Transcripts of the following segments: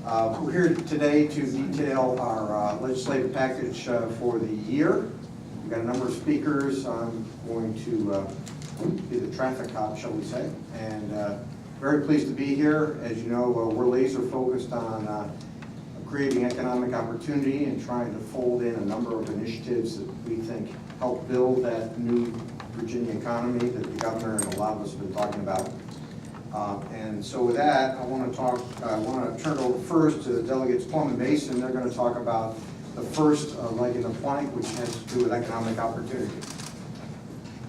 We're here today to detail our legislative package for the year. We've got a number of speakers. I'm going to be the traffic cop, shall we say, and very pleased to be here. As you know, we're laser focused on creating economic opportunity and trying to fold in a number of initiatives that we think help build that new Virginia economy that the governor and a lot of us have been talking about. And so with that, I want to turn it over first to the delegates Plum and Mason. They're going to talk about the first leg in the plank, which has to do with economic opportunity.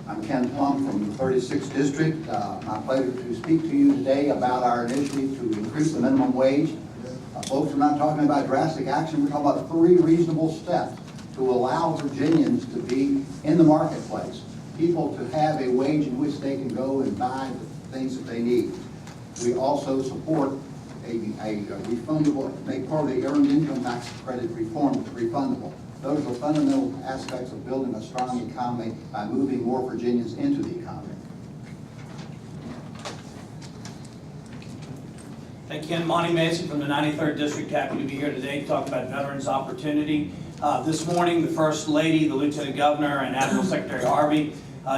I'm Ken Plum from the 36th District. My pleasure to speak to you today about our initiative to increase the minimum wage. Folks, we're not talking about drastic action. We're talking about 3 reasonable steps to allow Virginians to be in the marketplace, people to have a wage in which they can go and buy the things that they need. We also support a refundable, make part of the earned income tax credit reform refundable. Those are fundamental aspects of building a strong economy by moving more Virginians into the economy. Hey Ken, Monty Mason from the 93rd District, happy to be here today to talk about Veterans Opportunity. This morning, the First Lady, the Lieutenant Governor, and Admiral Secretary Harvey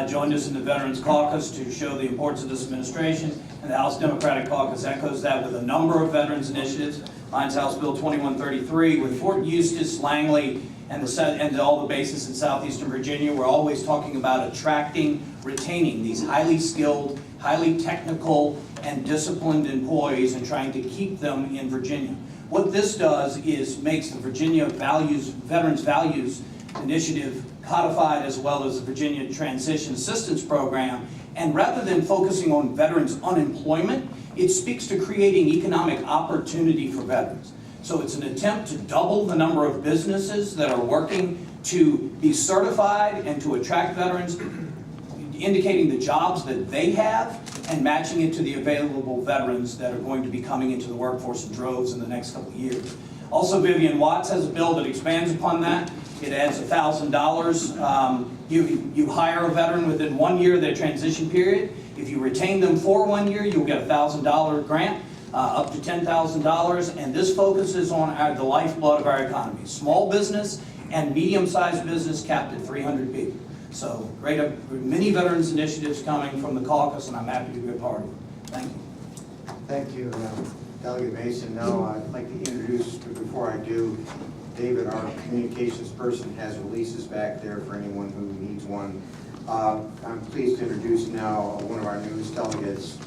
joined us in the Veterans Caucus to show the importance of this administration, and the House Democratic Caucus echoes that with a number of veterans initiatives. Mine's House Bill 2133 with Fort Eustis, Langley, and all the bases in southeastern Virginia. We're always talking about attracting, retaining these highly skilled, highly technical, and disciplined employees and trying to keep them in Virginia. What this does is makes the Virginia Veterans Values Initiative codified, as well as the Virginia Transition Assistance Program. And rather than focusing on veterans unemployment, it speaks to creating economic opportunity for veterans. So it's an attempt to double the number of businesses that are working to be certified and to attract veterans, indicating the jobs that they have and matching it to the available veterans that are going to be coming into the workforce in droves in the next couple of years. Also, Vivian Watts has a bill that expands upon that. It adds $1,000. You hire a veteran within 1 year of their transition period. If you retain them for 1 year, you'll get a $1,000 grant, up to $10,000. And this focuses on the lifeblood of our economy. Small business and medium-sized business capped at 300 people. So many veterans initiatives coming from the caucus, and I'm happy to be a part of it. Thank you. Thank you, Delegate Mason. Now I'd like to introduce, but before I do, David, our communications person, has releases back there for anyone who needs one. I'm pleased to introduce now one of our newest delegates,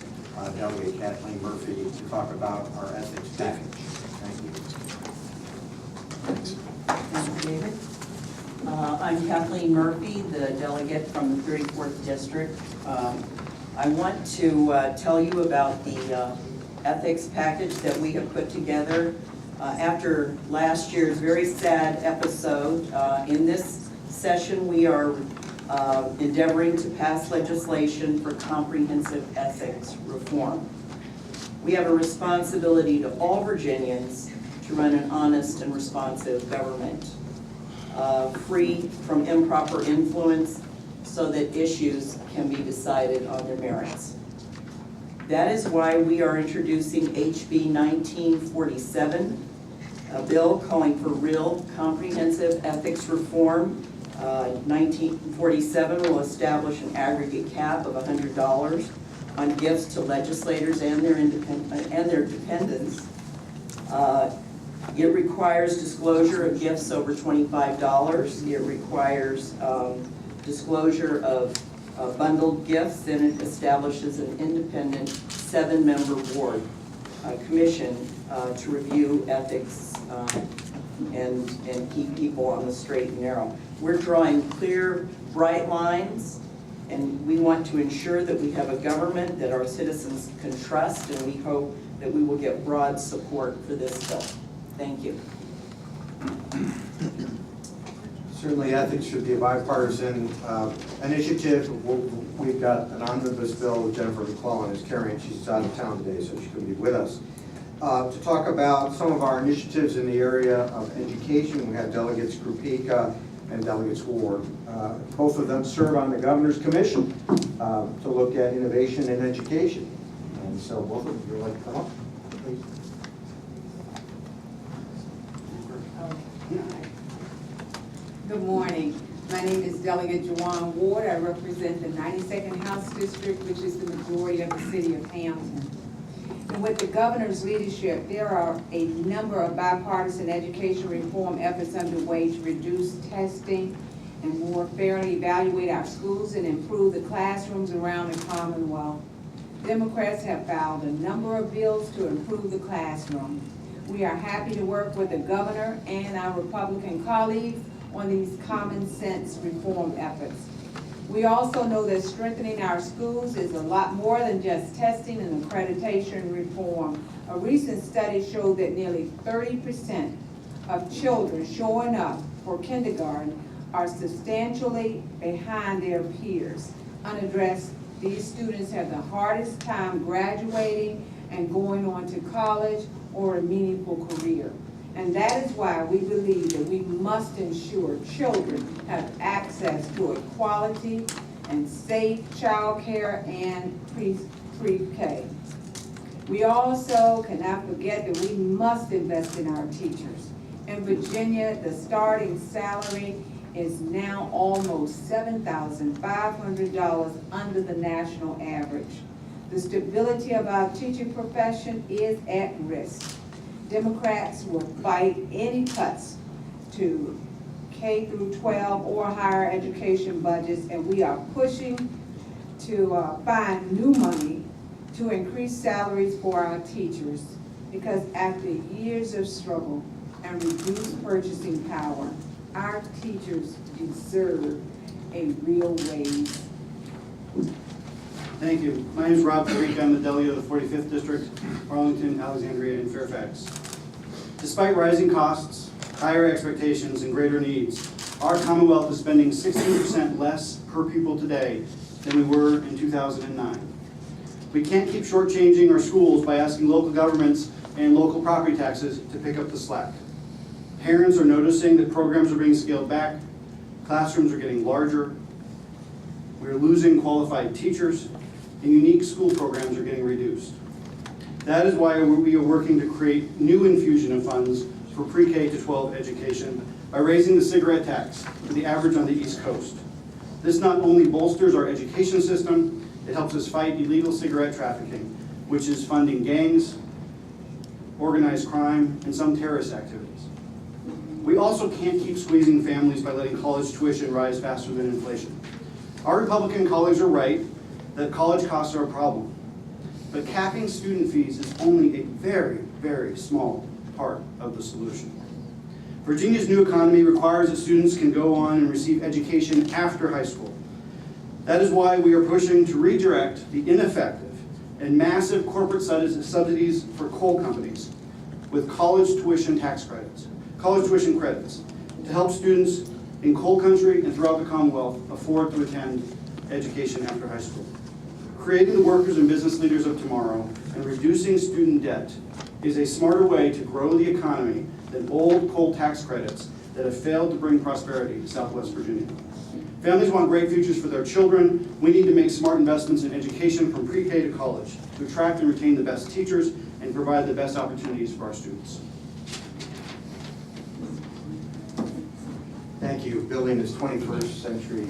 Delegate Kathleen Murphy, to talk about our ethics package. Thank you. Thank you, David. I'm Kathleen Murphy, the delegate from the 34th District. I want to tell you about the ethics package that we have put together after last year's very sad episode. In this session, we are endeavoring to pass legislation for comprehensive ethics reform. We have a responsibility to all Virginians to run an honest and responsive government, free from improper influence, so that issues can be decided on their merits. That is why we are introducing HB 1947, a bill calling for real comprehensive ethics reform. 1947 will establish an aggregate cap of $100 on gifts to legislators and their dependents. It requires disclosure of gifts over $25. It requires disclosure of bundled gifts, and it establishes an independent 7-member board commission to review ethics and keep people on the straight and narrow. We're drawing clear, bright lines, and we want to ensure that we have a government that our citizens can trust, and we hope that we will get broad support for this bill. Thank you. Certainly ethics should be a bipartisan initiative. We've got an omnibus bill with Jennifer McClellan is carrying. She's out of town today, so she couldn't be with us. To talk about some of our initiatives in the area of education, we have Delegates Krupicka and Delegates Ward. Both of them serve on the Governor's Commission to look at innovation in education. And so both of you would like to come up, please. morning. My name is Delegate Jeion Ward. I represent the 92nd House District, which is the majority of the city of Hampton. And with the governor's leadership, there are a number of bipartisan education reform efforts underway to reduce testing and more fairly evaluate our schools and improve the classrooms around the Commonwealth. Democrats have filed a number of bills to improve the classroom. We are happy to work with the governor and our Republican colleagues on these common sense reform efforts. We also know that strengthening our schools is a lot more than just testing and accreditation reform. A recent study showed that nearly 30% of children showing up for kindergarten are substantially behind their peers. Unaddressed, these students have the hardest time graduating and going on to college or a meaningful career. And that is why we believe that we must ensure children have access to a quality and safe child care and pre-K. We also cannot forget that we must invest in our teachers. In Virginia, the starting salary is now almost $7,500 under the national average. The stability of our teaching profession is at risk. Democrats will fight any cuts to K through 12 or higher education budgets, and we are pushing to find new money to increase salaries for our teachers, because after years of struggle and reduced purchasing power, our teachers deserve a real raise. Thank you. My name is Rob Krupicka. I'm the delegate of the 45th District, Arlington, Alexandria, and Fairfax. Despite rising costs, higher expectations, and greater needs, our Commonwealth is spending 16% less per pupil today than we were in 2009. We can't keep shortchanging our schools by asking local governments and local property taxes to pick up the slack. Parents are noticing that programs are being scaled back, classrooms are getting larger, we're losing qualified teachers, and unique school programs are getting reduced. That is why we are working to create new infusion of funds for pre-K to 12 education by raising the cigarette tax for the average on the East Coast. This not only bolsters our education system, it helps us fight illegal cigarette trafficking, which is funding gangs, organized crime, and some terrorist activities. We also can't keep squeezing families by letting college tuition rise faster than inflation. Our Republican colleagues are right that college costs are a problem, but capping student fees is only a very, very small part of the solution. Virginia's new economy requires that students can go on and receive education after high school. That is why we are pushing to redirect the ineffective and massive corporate subsidies for coal companies with college tuition credits, to help students in coal country and throughout the Commonwealth afford to attend education after high school. Creating the workers and business leaders of tomorrow and reducing student debt is a smarter way to grow the economy than old coal tax credits that have failed to bring prosperity to Southwest Virginia. Families want great futures for their children. We need to make smart investments in education from pre-K to college to attract and retain the best teachers and provide the best opportunities for our students. Thank you. Building this 21st century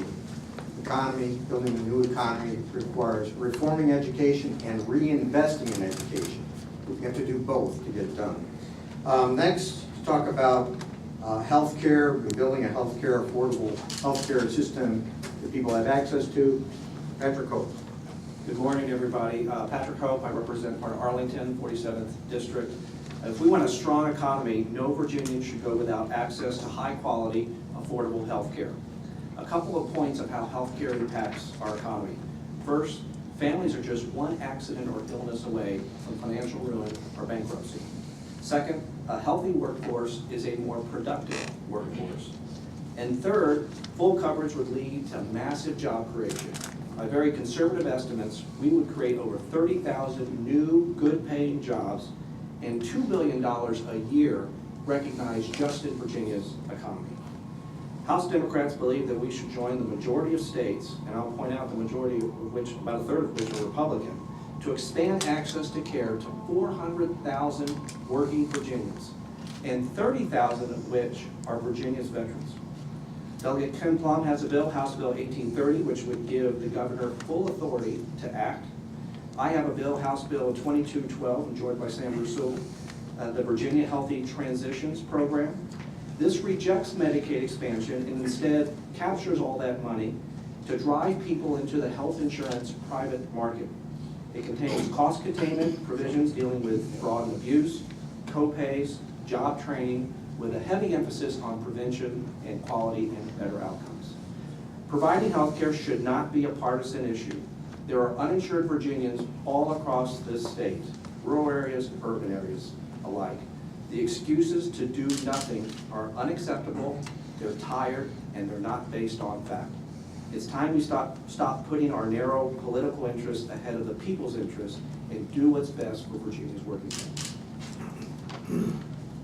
economy, building a new economy requires reforming education and reinvesting in education. We have to do both to get it done. Next, to talk about healthcare, building a affordable healthcare system that people have access to. Patrick Hope. Good morning, everybody. Patrick Hope, I represent part of Arlington, 47th District. If we want a strong economy, no Virginian should go without access to high-quality, affordable health care. A couple of points of how health care impacts our economy. First, families are just one accident or illness away from financial ruin or bankruptcy. Second, a healthy workforce is a more productive workforce. And third, full coverage would lead to massive job creation. By very conservative estimates, we would create over 30,000 new good-paying jobs and $2 billion a year recognized just in Virginia's economy. House Democrats believe that we should join the majority of states, and I'll point out the majority of which, about a third of which are Republican, to expand access to care to 400,000 working Virginians, and 30,000 of which are Virginia's veterans. Delegate Ken Plum has a bill, House Bill 1830, which would give the governor full authority to act. I have a bill, House Bill 2212, enjoyed by Sam Rasoul, the Virginia Healthy Transitions Program. This rejects Medicaid expansion and instead captures all that money to drive people into the health insurance private market. It contains cost containment provisions dealing with fraud and abuse, co-pays, job training, with a heavy emphasis on prevention and quality and better outcomes. Providing health care should not be a partisan issue. There are uninsured Virginians all across this state, rural areas, urban areas alike. The excuses to do nothing are unacceptable, they're tired, and they're not based on fact. It's time we stop putting our narrow political interests ahead of the people's interests and do what's best for Virginia's working families.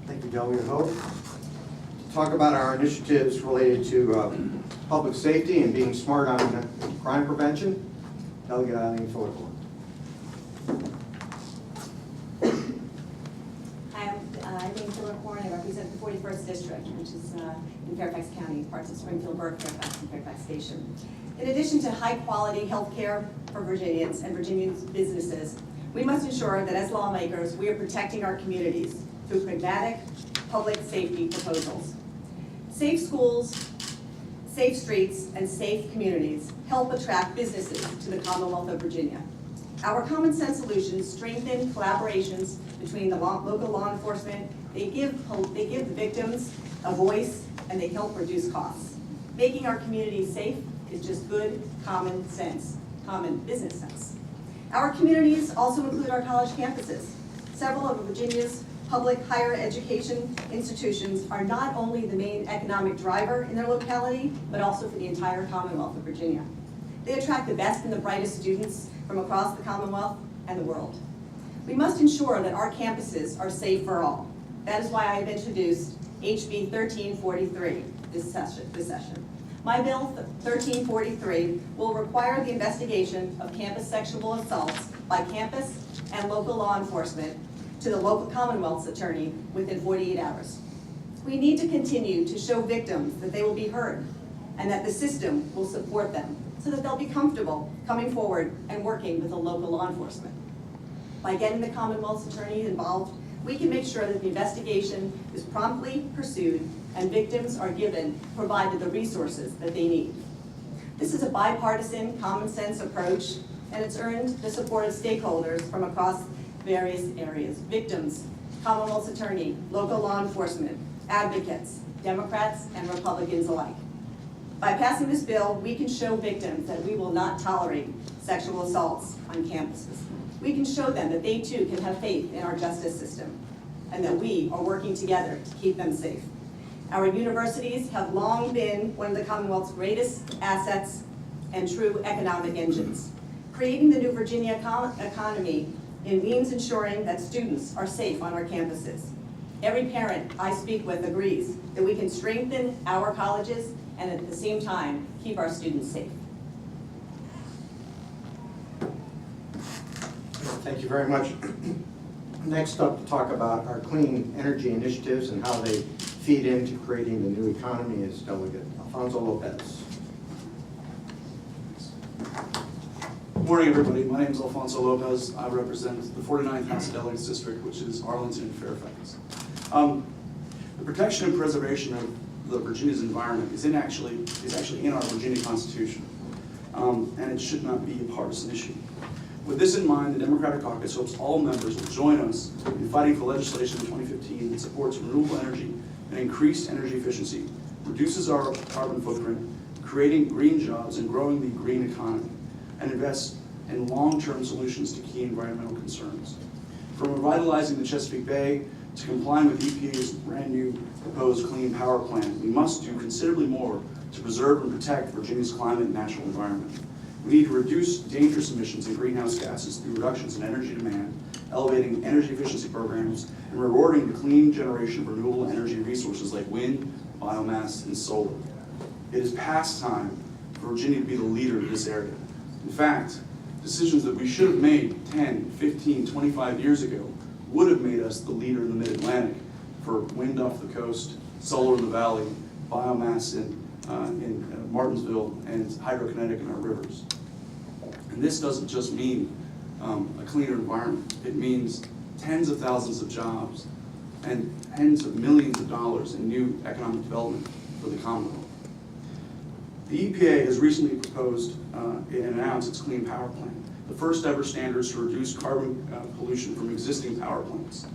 Thank you, Delegate Hope. To talk about our initiatives related to public safety and being smart on crime prevention, Delegate Eileen. Hi, I'm Eileen. I represent the 41st District, which is in Fairfax County, parts of Springfield, Burke, Fairfax, and Fairfax Station. In addition to high-quality health care for Virginians and Virginian businesses, we must ensure that as lawmakers, we are protecting our communities through pragmatic public safety proposals. Safe schools, safe streets, and safe communities help attract businesses to the Commonwealth of Virginia. Our common sense solutions strengthen collaborations between the local law enforcement. They give the victims a voice, and they help reduce costs. Making our communities safe is just good common sense, common business sense. Our communities also include our college campuses. Several of Virginia's public higher education institutions are not only the main economic driver in their locality, but also for the entire Commonwealth of Virginia. They attract the best and the brightest students from across the Commonwealth and the world. We must ensure that our campuses are safe for all. That is why I have introduced HB 1343 this session. My bill 1343 will require the investigation of campus sexual assaults by campus and local law enforcement to the local Commonwealth's attorney within 48 hours. We need to continue to show victims that they will be heard and that the system will support them so that they'll be comfortable coming forward and working with the local law enforcement. By getting the Commonwealth's attorney involved, we can make sure that the investigation is promptly pursued and victims are provided the resources that they need. This is a bipartisan, common sense approach, and it's earned the support of stakeholders from across various areas: victims, Commonwealth's attorney, local law enforcement, advocates, Democrats and Republicans alike. By passing this bill, we can show victims that we will not tolerate sexual assaults on campuses. We can show them that they too can have faith in our justice system and that we are working together to keep them safe. Our universities have long been one of the Commonwealth's greatest assets and true economic engines. Creating the new Virginia economy means ensuring that students are safe on our campuses. Every parent I speak with agrees that we can strengthen our colleges and at the same time keep our students safe. Thank you very much. Next up to talk about our clean energy initiatives and how they feed into creating the new economy is Delegate Alfonso Lopez. Good morning, everybody. My name is Alfonso Lopez. I represent the 49th House of Delegates District, which is Arlington and Fairfax. The protection and preservation of the Virginia's environment is actually in our Virginia Constitution, and it should not be a partisan issue. With this in mind, the Democratic Caucus hopes all members will join us in fighting for legislation in 2015 that supports renewable energy and increased energy efficiency, reduces our carbon footprint, creating green jobs and growing the green economy, and invests in long-term solutions to key environmental concerns. From revitalizing the Chesapeake Bay to complying with EPA's brand new proposed clean power plan, we must do considerably more to preserve and protect Virginia's climate and natural environment. We need to reduce dangerous emissions and greenhouse gases through reductions in energy demand, elevating energy efficiency programs, and rewarding the clean generation of renewable energy resources like wind, biomass, and solar. It is past time for Virginia to be the leader in this area. In fact, decisions that we should have made 10, 15, 25 years ago would have made us the leader in the Mid-Atlantic for wind off the coast, solar in the valley, biomass in Martinsville and hydrokinetic in our rivers. And this doesn't just mean a cleaner environment. It means tens of thousands of jobs and tens of millions of dollars in new economic development for the Commonwealth. The EPA has recently proposed and announced its Clean Power Plan, the first ever standards to reduce carbon pollution from existing power plants.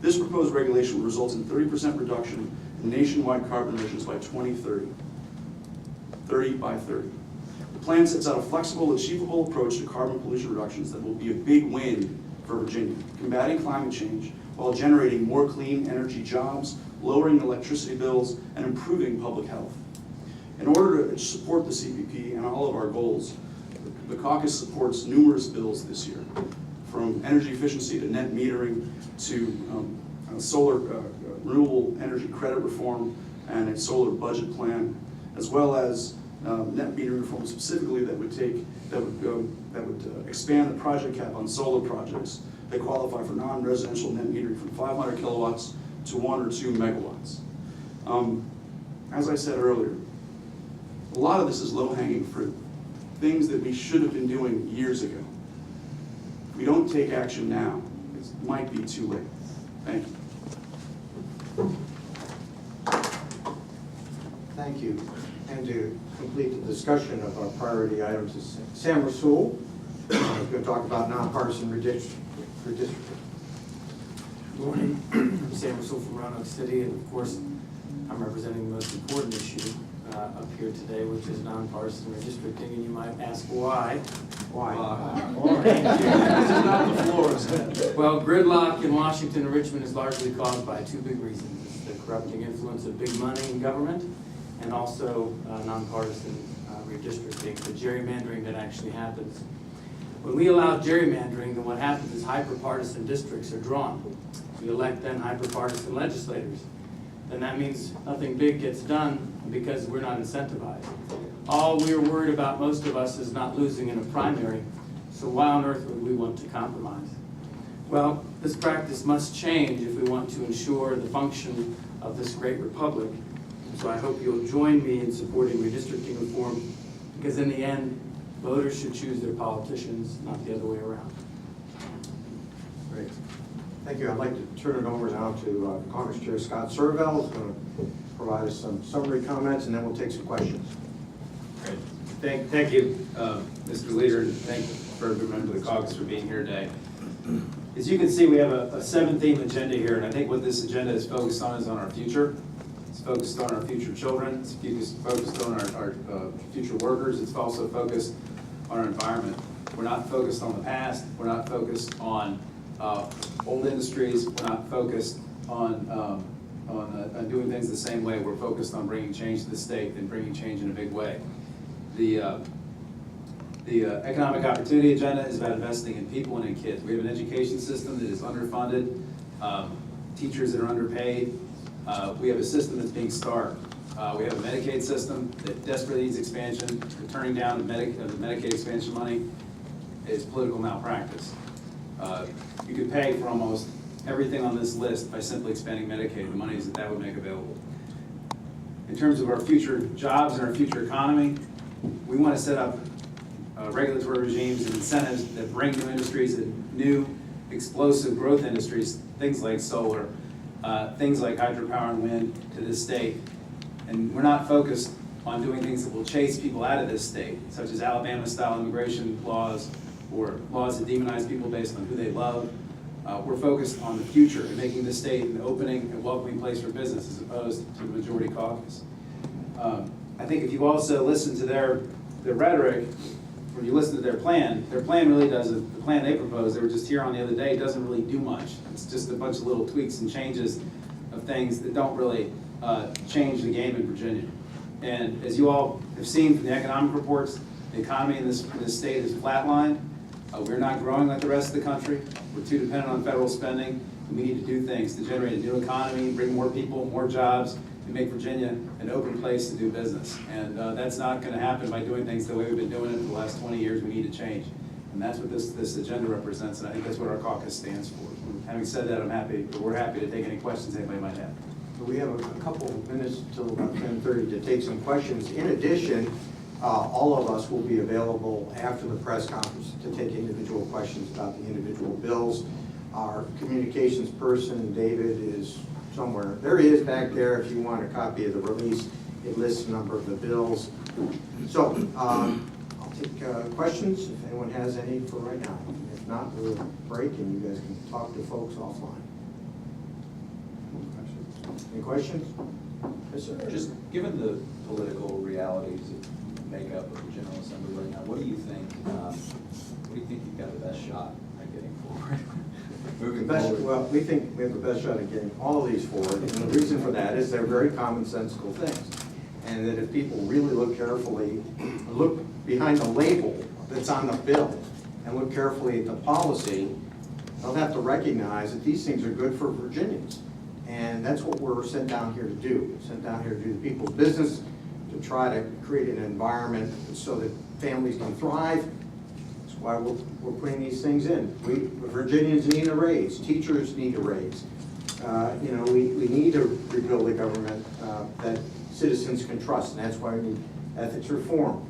This proposed regulation will result in 30% reduction in nationwide carbon emissions by 2030. 30 by 30. The plan sets out a flexible, achievable approach to carbon pollution reductions that will be a big win for Virginia, combating climate change while generating more clean energy jobs, lowering electricity bills, and improving public health. In order to support the CPP and all of our goals, the caucus supports numerous bills this year, from energy efficiency to net metering to solar renewable energy credit reform and a solar budget plan, as well as net metering reform specifically that would expand the project cap on solar projects that qualify for non-residential net metering from 500 kilowatts to 1 or 2 megawatts. As I said earlier, a lot of this is low-hanging fruit, things that we should have been doing years ago. If we don't take action now, it might be too late. Thank you. Thank you. And to complete the discussion of our priority items is Sam Rasoul, who's going to talk about nonpartisan redistricting. Good morning. I'm Sam Rasoul from Roanoke City, and of course, I'm representing the most important issue up here today, which is nonpartisan redistricting, and you might ask why. Why? Well, gridlock in Washington and Richmond is largely caused by two big reasons. It's the corrupting influence of big money in government, and also nonpartisan redistricting, the gerrymandering that actually happens. When we allow gerrymandering, then what happens is hyperpartisan districts are drawn. We elect then hyperpartisan legislators. Then that means nothing big gets done because we're not incentivized. All we're worried about, most of us, is not losing in a primary. So why on earth would we want to compromise? Well, this practice must change if we want to ensure the function of this great republic. So I hope you'll join me in supporting redistricting reform, because in the end, voters should choose their politicians, not the other way around. Great. Thank you. I'd like to turn it over now to Caucus Chair Scott Surovell, who's going to provide us some summary comments, and then we'll take some questions. Great. Thank you, Mr. Leader, and thank you for every member of the caucus for being here today. As you can see, we have a 7-theme agenda here, and I think what this agenda is focused on is on our future. It's focused on our future children. It's focused on our future workers. It's also focused on our environment. We're not focused on the past. We're not focused on old industries. We're not focused on doing things the same way. We're focused on bringing change to the state and bringing change in a big way. The economic opportunity agenda is about investing in people and in kids. We have an education system that is underfunded, teachers that are underpaid. We have a system that's being starved. We have a Medicaid system that desperately needs expansion. The turning down of the Medicaid expansion money is political malpractice. You could pay for almost everything on this list by simply expanding Medicaid, the monies that would make available. In terms of our future jobs and our future economy, we want to set up regulatory regimes and incentives that bring new industries and new explosive growth industries, things like solar, things like hydropower and wind, to this state. And we're not focused on doing things that will chase people out of this state, such as Alabama-style immigration laws or laws that demonize people based on who they love. We're focused on the future and making this state an opening and welcoming place for business as opposed to the majority caucus. I think if you also listen to their rhetoric, when you listen to their plan really doesn't, the plan they proposed, they were just here on the other day, doesn't really do much. It's just a bunch of little tweaks and changes of things that don't really change the game in Virginia. And as you all have seen from the economic reports, the economy in this state is flatlined. We're not growing like the rest of the country. We're too dependent on federal spending. And we need to do things to generate a new economy, bring more people, more jobs, and make Virginia an open place to do business. And that's not going to happen by doing things the way we've been doing it for the last 20 years. We need to change. And that's what this agenda represents, and I think that's what our caucus stands for. Having said that, we're happy to take any questions anybody might have. We have a couple of minutes till about 10:30 to take some questions. In addition, all of us will be available after the press conference to take individual questions about the individual bills. Our communications person, David, is somewhere. There he is back there if you want a copy of the release. It lists a number of the bills. So I'll take questions if anyone has any for right now. If not, we'll break and you guys can talk to folks offline. Any questions? Yes, sir. Just given the political realities that make up of the General Assembly right now, what do you think you've got the best shot at getting forward? Moving forward. Well, we think we have the best shot at getting all of these forward, and the reason for that is they're very commonsensical things. And that if people really look carefully, look behind the label that's on the bill, and look carefully at the policy, they'll have to recognize that these things are good for Virginians. And that's what we're sent down here to do. Sent down here to do the people's business, to try to create an environment so that families can thrive. That's why we're putting these things in. Virginians need a raise. Teachers need a raise. We need to rebuild a government that citizens can trust, and that's why we need ethics reform.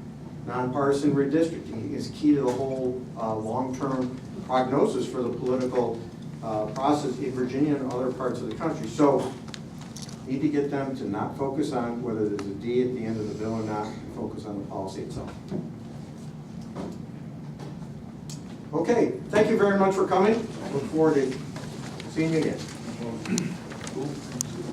Nonpartisan redistricting is key to the whole long-term prognosis for the political process in Virginia and other parts of the country. So need to get them to not focus on whether there's a D at the end of the bill or not, focus on the policy itself. Okay, thank you very much for coming. Look forward to seeing you again.